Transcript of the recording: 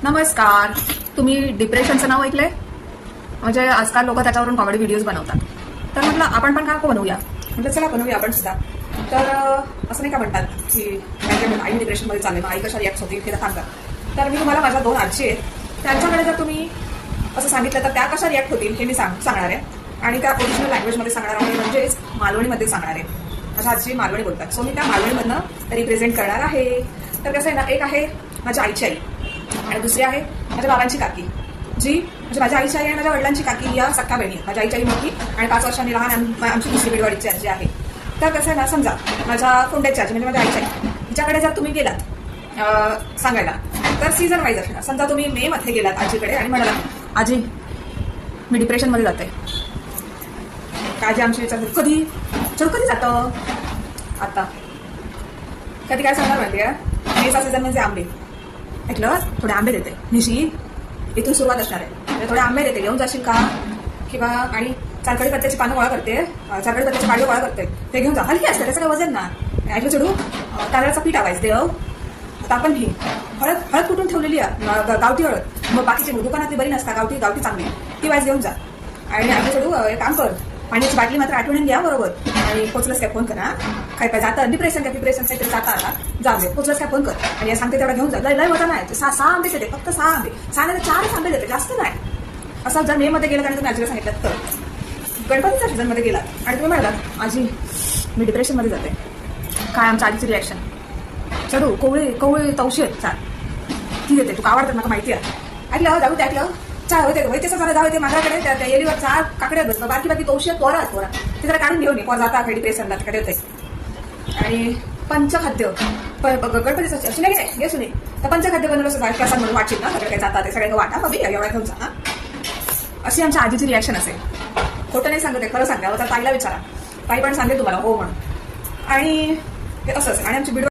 नमस्कार. तुम्ही डिप्रेशनचं नाव ऐकलंय? म्हणजे आजकाल लोक त्याच्यावरून कॉमेडी व्हिडिओज बनवतात. तर म्हटलं आपण पण का बनवूया, म्हटलं चला बनवूया आपण सुद्धा. तर असं नाही का म्हणतात की आई डिप्रेशनमध्ये चालले, मग आई कशा रिॲक्ट होती ते सांगा. तर मी तुम्हाला माझ्या 2 आजी आहेत, त्यांच्याकडे जर तुम्ही असं सांगितलं तर त्या कशा रिॲक्ट होतील हे मी सांगणार आहे. आणि त्या ओरिजिनल लँग्वेजमध्ये सांगणार आहे, म्हणजेच मालवणीमध्ये सांगणार आहे. माझ्या आजी मालवणी बोलतात, सो मी त्या मालवणीमधनं रिप्रेझेंट करणार आहे. तर कसं आहे ना, एक आहे माझ्या आईची आई आणि दुसरी आहे माझ्या बाबांची काकी, जी म्हणजे माझ्या आईची आई आणि माझ्या वडिलांची काकी या सख्या बहिणी आहेत. माझ्या आईची आई मोठी आणि 5 वर्षांनी लहान आमची दुसरी बेडवाडीची आजी आहे. तर कसं आहे ना, समजा माझ्या कोंड्याची आजी म्हणजे माझ्या आईची आई, तिच्याकडे जर तुम्ही गेलात सांगायला, तर सीझन वाईज असणार. समजा तुम्ही मे मध्ये गेलात आजीकडे आणि म्हणाला, आजी मी डिप्रेशनमध्ये जाते. आजी आमची विचार कधी कधी जातं आता कधी काय सांगणार माहिती आहे, मेचा सीझन म्हणजे आंबे. ऐकलं, थोडे आंबे देते निशी, इथून सुरुवात असणार आहे. म्हणजे थोडे आंबे देते, घेऊन जाशील का? किंवा आणि चालकडी पत्त्याची पानं गोळा करते, चालकडी पत्त्याची पाळी गोळा करते, ते घेऊन जा. हलकी असते, त्याचं काय वजन ना. ऐकलं चढू, तांदळाचं पीठ आवायचं देव. आता आपण ही हळद कुठून ठेवलेली आहे, गावठी हळद. मग बाकीची दुकानातली बरी नसता, गावठी चांगली ती वाईज घेऊन जा. आणि ऐकलं चढू, एक काम कर, पाण्याची बाटली मात्र आठवणीने घ्या बरोबर. आणि पोचलंच काय फोन करा, काय जातं डिप्रेशन काहीतरी जाता आता जाऊ दे, पोचलंच काय फोन कर. आणि सांगते तेवढा घेऊन जा. लय होता नाही, 6 आंबे देते, फक्त 6 आंबे, 6 नाही 4 आंबे देते, जास्त नाही. असं जर मे मध्ये गेलात आणि तुम्ही आजीला सांगितलं, तर गणपतीच्या सीझनमध्ये गेलात आणि तुम्ही म्हणालात, आजी मी डिप्रेशनमध्ये जाते, काय आमच्या आजीची रिॲक्शन, चढू कोवळे तवशी आहेत 4 ती देते, तू आवडतात मला माहिती आहे. ऐकलं जाऊ ते, ऐकलं चहा होते वैतेच झालं, जाऊ ते माझ्याकडे त्या येलीवर 4 काकड्या बसलं, बाकी तवशी आहेत, पोरा ते जरा काढून घेऊन ये, पोर जाता डिप्रेशनला तिकडे होते. आणि पंचखाद्य गणपतीचं अशी नाही घे सुने, तर पंचखाद्य बनवलं असं प्रसाद म्हणून वाटशील ना, सगळे काय जातात ते सगळे वाटा बघ एवढा घेऊन जा. अशी आमच्या आजीची रिॲक्शन असेल. खोटं नाही सांगत आहे, खरं सांगा. तर ताईला विचारा, ताई पण सांगेल तुम्हाला हो म्हणून. आणि हे असं असेल. आणि आमची